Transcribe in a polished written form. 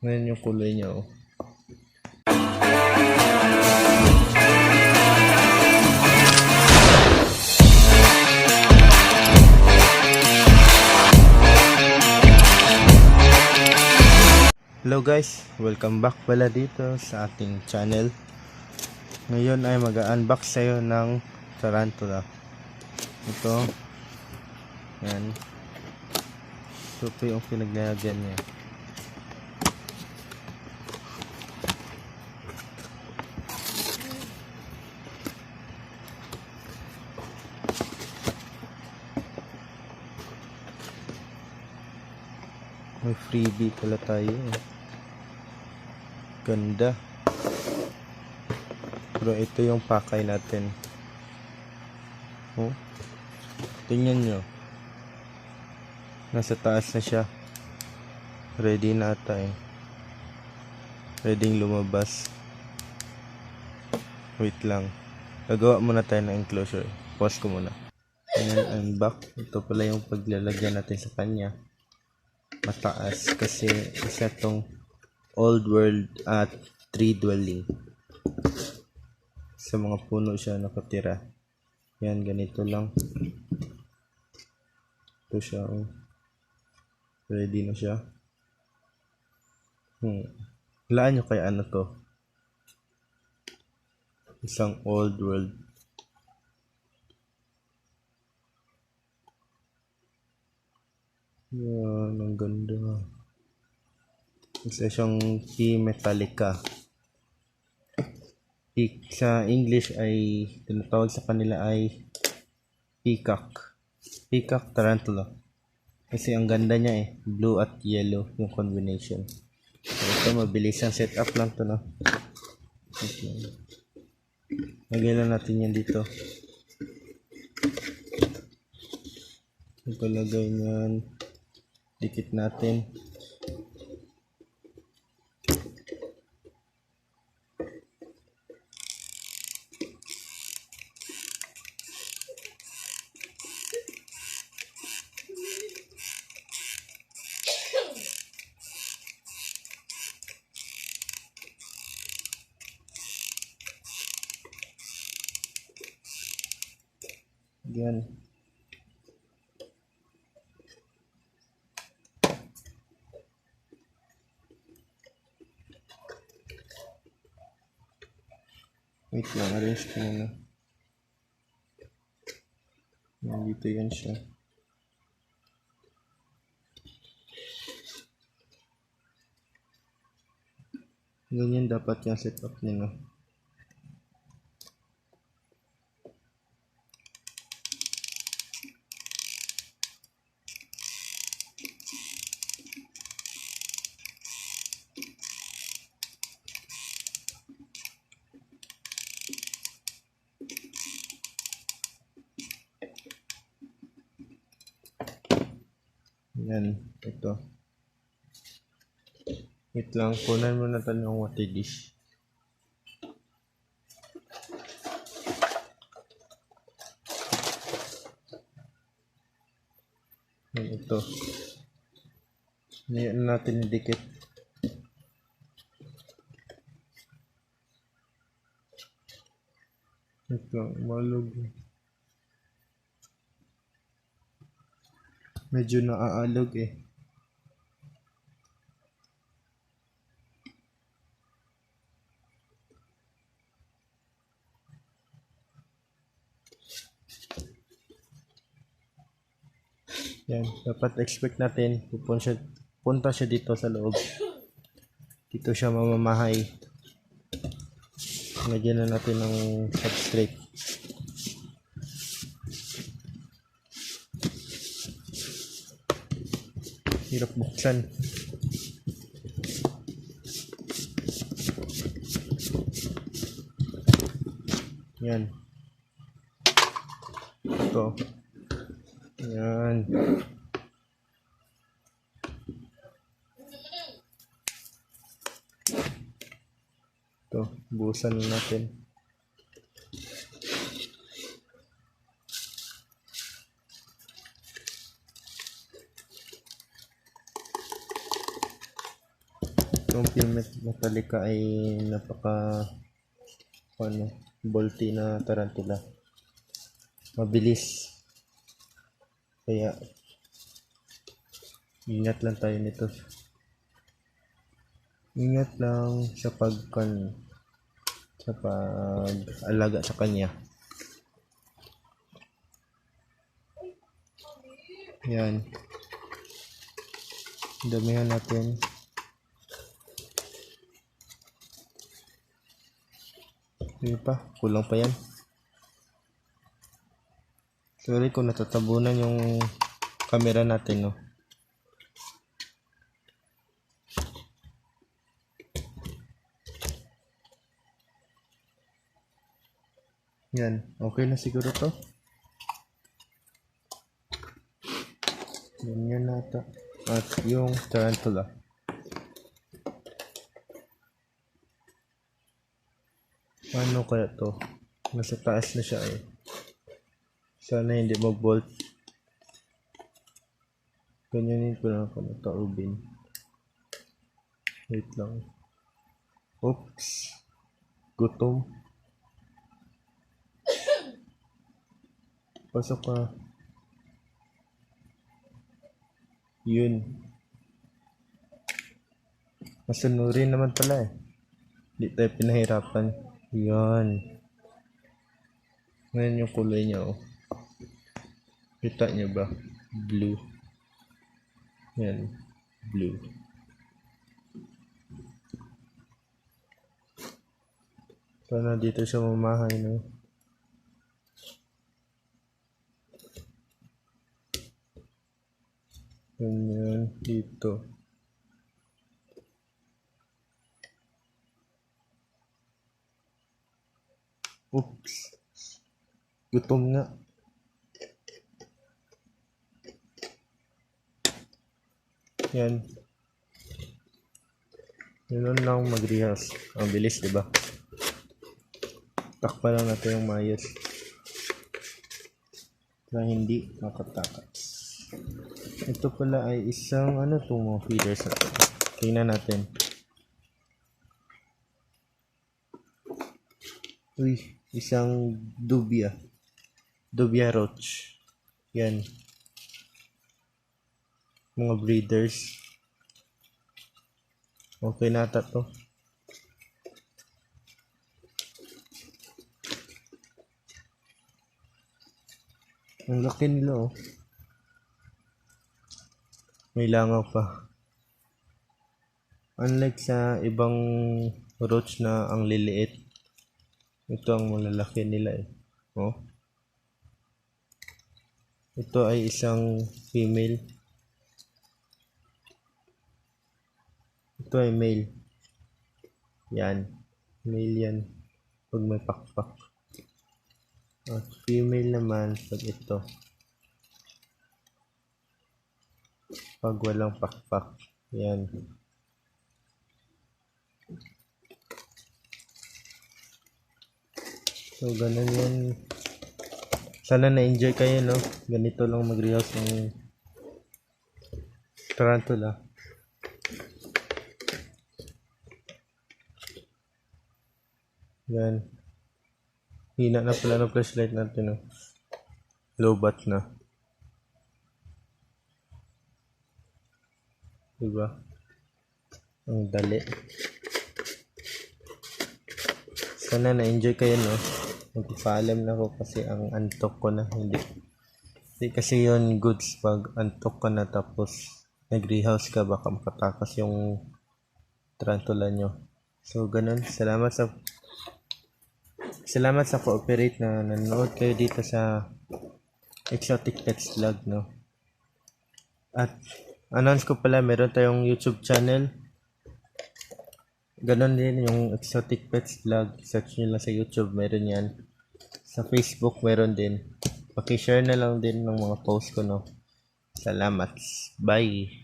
Ngayon yung kulay niya, oh. Hello guys, welcome back pala dito sa ating channel. Ngayon ay mag-unbox tayo ng tarantula. Ito, yan. Ito yung pinaglalagyan niya. May freebie pala tayo, eh. Ganda. Pero ito yung pakay natin. Oh, tingnan nyo. Nasa taas na siya. Ready na ata, eh. Ready lumabas. Wait lang. Gagawa muna tayo ng enclosure. Pause ko muna. Ayan, I'm back. Ito pala yung paglalagyan natin sa kanya. Mataas kasi isa tong old world at tree dwelling. Sa mga puno siya nakatira. Yan, ganito lang. Ito siya, oh. Ready na siya. Laan nyo kaya ano to? Isang old world. Yan, ang ganda. Isa siyang P. metallica. Sa English ay tinatawag sa kanila ay peacock. Peacock tarantula. Kasi ang ganda niya, eh. Blue at yellow yung combination. So, ito mabilis ang setup lang to, no? Okay. Lagyan lang natin yan dito. Ipalagay niyan. Dikit natin. Yan. Wait lang, arrange ko muna. Nandito yan siya. Ganyan dapat yung setup niya, no? Yan, ito. Wait lang, kunan mo na ito ng water dish. Yan, ito. Ngayon natin idikit. Wait lang, malog. Medyo naaalog, eh. Yan, dapat expect natin punta siya dito sa loob. Dito siya mamamahay. Lagyan na natin ng substrate. Hirap buksan. Yan. Ito. Yan. Ito, buhusan natin. Itong Pumet Metallica ay napaka bolty na tarantula. Mabilis. Kaya ingat lang tayo nito. Ingat lang sa pag-alaga sa kanya. Yan. Damihan natin. Hindi pa. Kulang pa yan. Sorry kung natatabunan yung camera natin, no. Yan. Okay na siguro to. Ganyan nata. At yung tarantula. Ano kaya to? Nasa taas na siya eh. Sana hindi mag-bolt. Ganyanin ko lang kung taubin. Wait lang. Oops. Gutom. Pasok ka. Yun. Masunurin naman pala eh. Hindi tayo pinahirapan. Yan. Ngayon yung kulay niya oh. Kita niyo ba? Blue. Yan. Blue. Sana dito siya mamahay no. Ganyan. Dito. Oops. Gutom nga. Yan. Yun lang mag-rehearse. Ang bilis, diba? Takpa lang natin yung mayos. Na hindi makatakas. Ito pala ay isang itong mga feeders na ito. Tingnan natin. Uy, isang dubia. Dubia roach. Yan. Mga breeders. Okay na ata to. Ang laki nila oh. May langaw pa. Unlike sa ibang roach na ang liliit. Ito ang malalaki nila eh. Oh. Ito ay isang female. Ito ay male. Yan. Male yan. Pag may pakpak. At female naman pag ito. Pag walang pakpak. Yan. So, ganun yan. Sana na-enjoy kayo, no? Ganito lang mag-rehouse ng tarantula. Yan. Hina na pala ng flashlight natin, no? Low bat na. Diba? Ang dali. Sana na-enjoy kayo, no? Magpapaalam na ako kasi ang antok ko na. Hindi kasi yun goods pag antok ka na tapos nag-rehouse ka, baka makatakas yung tarantula nyo. So, ganun. Salamat sa cooperate na nanonood kayo dito sa Exotic Pets Vlog, no? At announce ko pala, meron tayong YouTube channel. Ganon din yung Exotic Pets Vlog. Search nyo lang sa YouTube, meron yan. Sa Facebook, meron din. Paki-share na lang din ng mga post ko, no? Salamat. Bye!